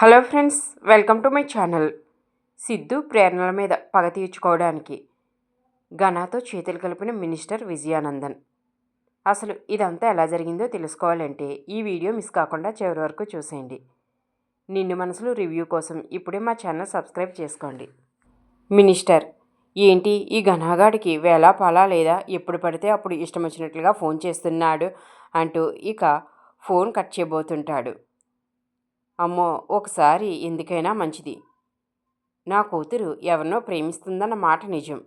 Hello friends, welcome to my channel. Siddhu ప్రేరణల మీద పగ తీర్చుకోవడానికి ఘనాతో చేతులు కలిపిన మినిస్టర్ విజయానందన్. అసలు ఇదంతా ఎలా జరిగిందో తెలుసుకోవాలంటే ఈ వీడియో మిస్ కాకుండా చివరి వరకు చూసేయండి. నిన్ను మనసులు రివ్యూ కోసం ఇప్పుడే మా ఛానల్ సబ్స్క్రైబ్ చేసుకోండి. మినిస్టర్, ఏంటి ఈ ఘనాగాడికి వేలా పాలా లేదా, ఎప్పుడు పడితే అప్పుడు ఇష్టం వచ్చినట్లుగా ఫోన్ చేస్తున్నాడు అంటూ ఇక ఫోన్ కట్ చేయబోతుంటాడు. అమ్మో, ఒకసారి ఎందుకైనా మంచిది. నా కూతురు ఎవరినో ప్రేమిస్తుందన్న మాట నిజం.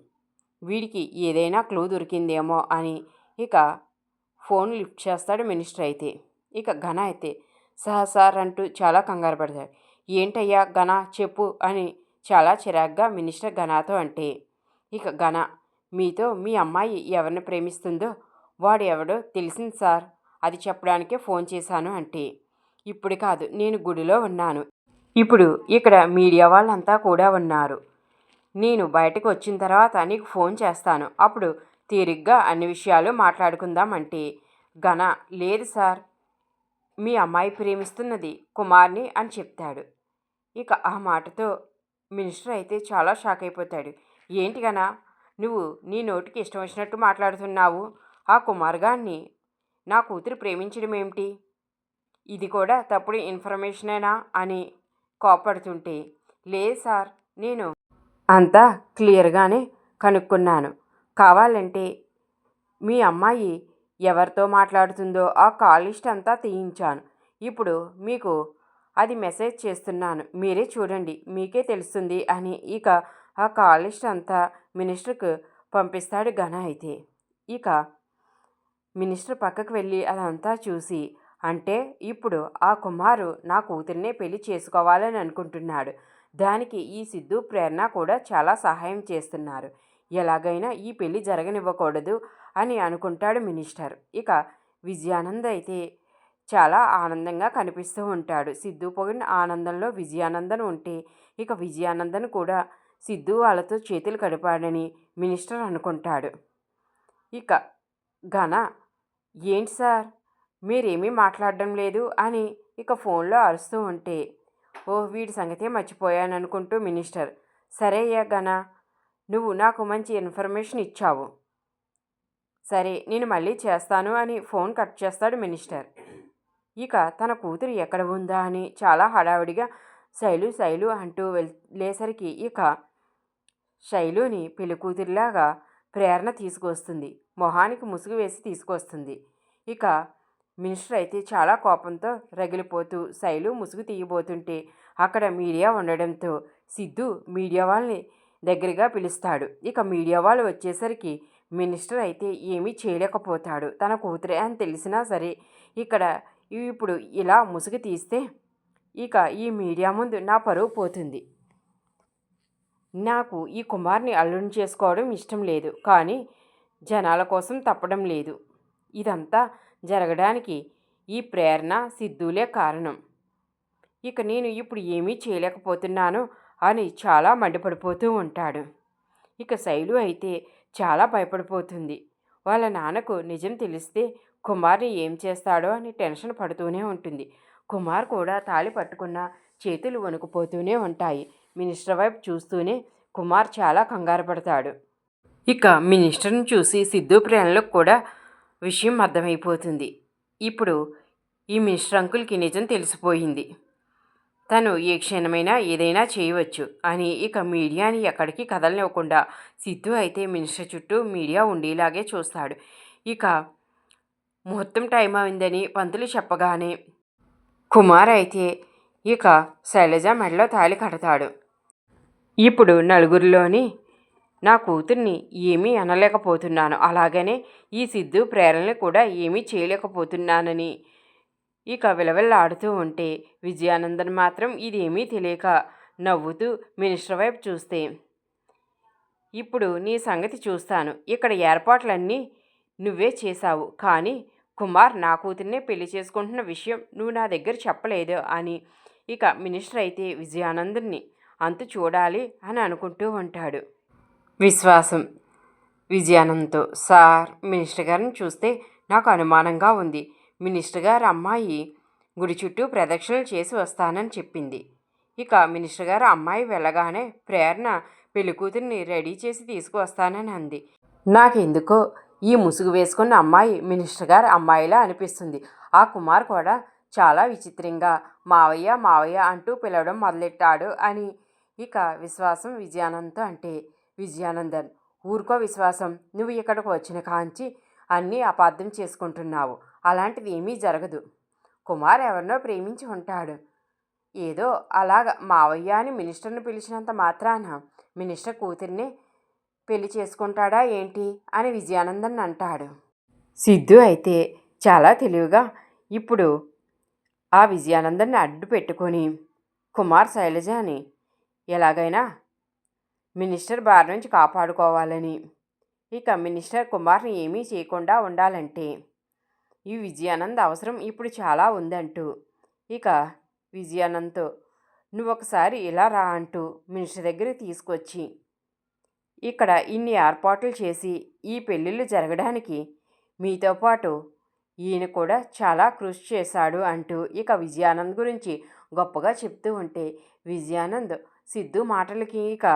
వీడికి ఏదైనా క్లూ దొరికిందేమో అని ఇక ఫోన్ లిఫ్ట్ చేస్తాడు మినిస్టర్. అయితే ఇక ఘన అయితే సార్ అంటూ చాలా కంగారు పడతాడు. ఏంటయ్యా ఘన, చెప్పు అని చాలా చిరాగ్గా మినిస్టర్ ఘనాతో అంటే, ఇక ఘన, మీతో మీ అమ్మాయి ఎవరిని ప్రేమిస్తుందో వాడు ఎవడో తెలిసింది సార్, అది చెప్పడానికే ఫోన్ చేశాను అంటే, ఇప్పుడు కాదు, నేను గుడిలో ఉన్నాను. ఇప్పుడు ఇక్కడ మీడియా వాళ్ళంతా కూడా ఉన్నారు. నేను బయటకు వచ్చిన తర్వాత నీకు ఫోన్ చేస్తాను, అప్పుడు తీరిగ్గా అన్ని విషయాలు మాట్లాడుకుందామంటే, ఘన, లేదు సార్, మీ అమ్మాయి ప్రేమిస్తున్నది కుమార్ని అని చెప్తాడు. ఇక ఆ మాటతో మినిస్టర్ అయితే చాలా షాక్ అయిపోతాడు. ఏంటి ఘన, నువ్వు నీ నోటికి ఇష్టం వచ్చినట్టు మాట్లాడుతున్నావు? ఆ కుమార్ గారిని నా కూతురు ప్రేమించడం ఏమిటి? ఇది కూడా తప్పుడు ఇన్ఫర్మేషనేనా అని కోపడుతుంటే, లేదు సార్, నేను అంతా క్లియర్గానే కనుక్కున్నాను. కావాలంటే మీ అమ్మాయి ఎవరితో మాట్లాడుతుందో ఆ కాల్ లిస్ట్ అంతా తీయించాను. ఇప్పుడు మీకు అది మెసేజ్ చేస్తున్నాను, మీరే చూడండి, మీకే తెలుస్తుంది అని ఇక ఆ కాల్ లిస్ట్ అంతా మినిస్టర్కు పంపిస్తాడు ఘన. అయితే ఇక మినిస్టర్ పక్కకు వెళ్ళి అదంతా చూసి, అంటే ఇప్పుడు ఆ కుమారు నా కూతుర్నే పెళ్లి చేసుకోవాలని అనుకుంటున్నాడు. దానికి ఈ సిద్ధు ప్రేరణ కూడా చాలా సహాయం చేస్తున్నారు. ఎలాగైనా ఈ పెళ్లి జరగనివ్వకూడదు అని అనుకుంటాడు మినిస్టర్. ఇక విజయానంద్ అయితే చాలా ఆనందంగా కనిపిస్తూ ఉంటాడు. సిద్ధు పోయిన ఆనందంలో విజయానందన్ ఉంటే, ఇక విజయానందన్ కూడా సిద్ధు వాళ్ళతో చేతులు కడిపాడని మినిస్టర్ అనుకుంటాడు. ఇక ఘన, ఏంటి సార్, మీరేమీ మాట్లాడడం లేదు అని ఇక ఫోన్లో అరుస్తూ ఉంటే, వీడి సంగతే మర్చిపోయాననుకుంటూ మినిస్టర్, సరే అయ్యా ఘన, నువ్వు నాకు మంచి ఇన్ఫర్మేషన్ ఇచ్చావు, సరే నేను మళ్ళీ చేస్తాను అని ఫోన్ కట్ చేస్తాడు మినిస్టర్. ఇక తన కూతురు ఎక్కడ ఉందా అని చాలా హడావిడిగా శైలు అంటూ వెళ్ళేసరికి ఇక శైలుని పెళ్లి కూతురిలాగా ప్రేరణ తీసుకొస్తుంది, మొహానికి ముసుగు వేసి తీసుకొస్తుంది. ఇక మినిస్టర్ అయితే చాలా కోపంతో రగిలిపోతూ శైలు ముసుగు తీయబోతుంటే అక్కడ మీడియా ఉండడంతో సిద్ధు మీడియా వాళ్ళని దగ్గరగా పిలుస్తాడు. ఇక మీడియా వాళ్ళు వచ్చేసరికి మినిస్టర్ అయితే ఏమీ చేయలేకపోతాడు. తన కూతురే అని తెలిసినా సరే ఇక్కడ ఇప్పుడు ఇలా ముసుగు తీస్తే ఇక ఈ మీడియా ముందు నా పరువు పోతుంది. నాకు ఈ కుమార్ని అల్లుని చేసుకోవడం ఇష్టం లేదు, కానీ జనాల కోసం తప్పడం లేదు. ఇదంతా జరగడానికి ఈ ప్రేరణ సిద్ధులే కారణం. ఇక నేను ఇప్పుడు ఏమీ చేయలేకపోతున్నాను అని చాలా మండిపడిపోతూ ఉంటాడు. ఇక శైలు అయితే చాలా భయపడిపోతుంది. వాళ్ళ నాన్నకు నిజం తెలిస్తే కుమార్ని ఏం చేస్తాడో అని టెన్షన్ పడుతూనే ఉంటుంది. కుమార్ కూడా తాళి పట్టుకున్న చేతులు వణుకుపోతూనే ఉంటాయి. మినిస్టర్ వైపు చూస్తూనే కుమార్ చాలా కంగారు పడతాడు. ఇక మినిస్టర్ని చూసి సిద్ధు ప్రేరణలకు కూడా విషయం అర్థమైపోతుంది. ఇప్పుడు ఈ మినిస్టర్ అంకుల్కి నిజం తెలిసిపోయింది, తను ఏ క్షణమైనా ఏదైనా చేయవచ్చు అని. ఇక మీడియాని ఎక్కడికి కదలనివ్వకుండా సిద్ధు అయితే మినిస్టర్ చుట్టూ మీడియా ఉండేలాగే చూస్తాడు. ఇక ముహూర్తం టైం అయిందని పంతులు చెప్పగానే కుమార్ అయితే ఇక శైలజ మెడలో తాళి కడతాడు. ఇప్పుడు నలుగురిలోని నా కూతుర్ని ఏమీ అనలేకపోతున్నాను, అలాగనే ఈ సిద్ధు ప్రేరణని కూడా ఏమీ చేయలేకపోతున్నానని ఇక విలవిల్లాడుతూ ఉంటే విజయానందన్ మాత్రం ఇదేమీ తెలియక నవ్వుతూ మినిస్టర్ వైపు చూస్తే, ఇప్పుడు నీ సంగతి చూస్తాను, ఇక్కడ ఏర్పాట్లన్నీ నువ్వే చేశావు, కానీ కుమార్ నా కూతుర్నే పెళ్లి చేసుకుంటున్న విషయం నువ్వు నా దగ్గర చెప్పలేదు అని ఇక మినిస్టర్ అయితే విజయానందన్ని అంతు చూడాలి అని అనుకుంటూ ఉంటాడు. విశ్వాసం విజయానంద్తో, సార్, మినిస్టర్ గారిని చూస్తే నాకు అనుమానంగా ఉంది. మినిస్టర్ గారి అమ్మాయి గుడి చుట్టూ ప్రదక్షిణలు చేసి వస్తానని చెప్పింది. ఇక మినిస్టర్ గారు అమ్మాయి వెళ్ళగానే ప్రేరణ పెళ్ళికూతురిని రెడీ చేసి తీసుకువస్తానని అంది. నాకెందుకో ఈ ముసుగు వేసుకున్న అమ్మాయి మినిస్టర్ గారు అమ్మాయిలా అనిపిస్తుంది. ఆ కుమార్ కూడా చాలా విచిత్రంగా మావయ్య మావయ్య అంటూ పిలవడం మొదలెట్టాడు అని ఇక విశ్వాసం విజయానంద్తో అంటే, విజయానందన్, ఊరుకో విశ్వాసం, నువ్వు ఇక్కడికి వచ్చిన కాంచి అన్నీ అపార్థం చేసుకుంటున్నావు. అలాంటిది ఏమీ జరగదు. కుమార్ ఎవరినో ప్రేమించి ఉంటాడు. ఏదో అలాగ మావయ్య అని మినిస్టర్ని పిలిచినంత మాత్రాన మినిస్టర్ కూతుర్నే పెళ్లి చేసుకుంటాడా ఏంటి అని విజయానందన్ అంటాడు. సిద్ధు అయితే చాలా తెలివిగా ఇప్పుడు ఆ విజయానందన్ని అడ్డు పెట్టుకొని కుమార్ శైలజని ఎలాగైనా మినిస్టర్ బారి నుంచి కాపాడుకోవాలని, ఇక మినిస్టర్ కుమార్ని ఏమీ చేయకుండా ఉండాలంటే ఈ విజయానంద్ అవసరం ఇప్పుడు చాలా ఉందంటూ ఇక విజయానంద్తో నువ్వు ఒకసారి ఇలా రా అంటూ మినిస్టర్ దగ్గరికి తీసుకొచ్చి ఇక్కడ ఇన్ని ఏర్పాట్లు చేసి ఈ పెళ్ళిళ్ళు జరగడానికి మీతో పాటు ఈయన కూడా చాలా కృషి చేశాడు అంటూ ఇక విజయానంద్ గురించి గొప్పగా చెప్తూ ఉంటే విజయానంద్ సిద్ధు మాటలకి ఇక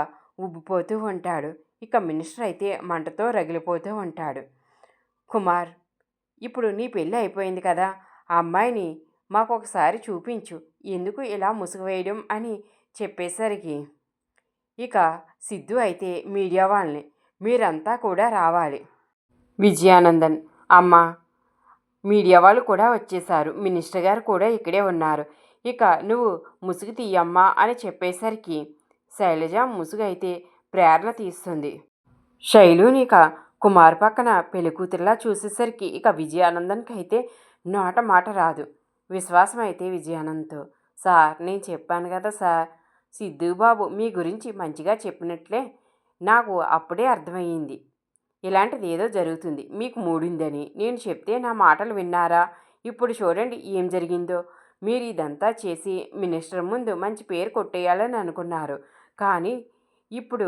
ఉబ్బిపోతూ ఉంటాడు. ఇక మినిస్టర్ అయితే మంటతో రగిలిపోతూ ఉంటాడు. కుమార్, ఇప్పుడు నీ పెళ్ళి అయిపోయింది కదా, ఆ అమ్మాయిని మాకు ఒకసారి చూపించు, ఎందుకు ఇలా ముసుగు వేయడం అని చెప్పేసరికి ఇక సిద్ధు అయితే మీడియా వాళ్ళని మీరంతా కూడా రావాలి. విజయానందన్, అమ్మ, మీడియా వాళ్ళు కూడా వచ్చేశారు, మినిస్టర్ గారు కూడా ఇక్కడే ఉన్నారు, ఇక నువ్వు ముసుగు తీయమ్మా అని చెప్పేసరికి శైలజ ముసుగు అయితే ప్రేరణ తీస్తుంది. శైలుని ఇక కుమార్ పక్కన పెళ్ళికూతురులా చూసేసరికి ఇక విజయానందన్కి అయితే నోట మాట రాదు. విశ్వాసం అయితే విజయానంద్తో, సార్ నేను చెప్పాను కదా సార్, సిద్ధుబాబు మీ గురించి మంచిగా చెప్పినట్లే నాకు అప్పుడే అర్థమయ్యింది. ఇలాంటిది ఏదో జరుగుతుంది, మీకు మూడిందని నేను చెప్తే నా మాటలు విన్నారా? ఇప్పుడు చూడండి ఏం జరిగిందో. మీరు ఇదంతా చేసి మినిస్టర్ ముందు మంచి పేరు కొట్టేయాలని అనుకున్నారు, కానీ ఇప్పుడు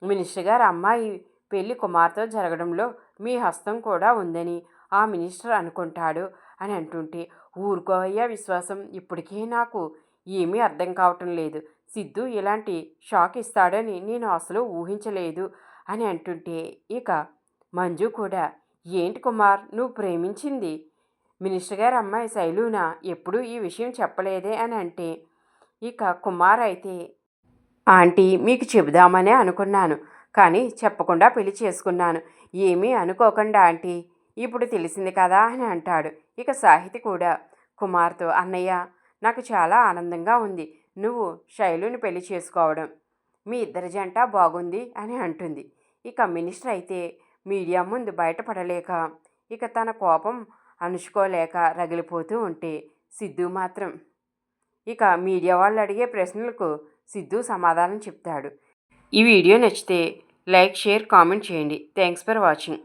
మినిస్టర్ గారు అమ్మాయి పెళ్లి కుమార్తె జరగడంలో మీ హస్తం కూడా ఉందని ఆ మినిస్టర్ అనుకుంటాడు అని అంటుంటే, ఊరుకోవయ్యా విశ్వాసం, ఇప్పటికే నాకు ఏమీ అర్థం కావటం లేదు. సిద్ధు ఇలాంటి షాక్ ఇస్తాడని నేను అసలు ఊహించలేదు అని అంటుంటే ఇక మంజు కూడా, ఏంటి కుమార్ నువ్వు ప్రేమించింది మినిస్టర్ గారి అమ్మాయి శైలునా, ఎప్పుడూ ఈ విషయం చెప్పలేదే అని అంటే ఇక కుమార్ అయితే, ఆంటీ మీకు చెబుదామనే అనుకున్నాను, కానీ చెప్పకుండా పెళ్లి చేసుకున్నాను. ఏమీ అనుకోకుండా ఆంటీ, ఇప్పుడు తెలిసింది కదా అని అంటాడు. ఇక సాహితి కూడా కుమార్తో, అన్నయ్య నాకు చాలా ఆనందంగా ఉంది నువ్వు శైలుని పెళ్లి చేసుకోవడం, మీ ఇద్దరి జంట బాగుంది అని అంటుంది. ఇక మినిస్టర్ అయితే మీడియా ముందు బయటపడలేక ఇక తన కోపం అణుచుకోలేక రగిలిపోతూ ఉంటే సిద్ధు మాత్రం ఇక మీడియా వాళ్ళు అడిగే ప్రశ్నలకు సిద్ధు సమాధానం చెప్తాడు. ఈ వీడియో నచ్చితే లైక్, షేర్, కామెంట్ చేయండి. Thanks for watching.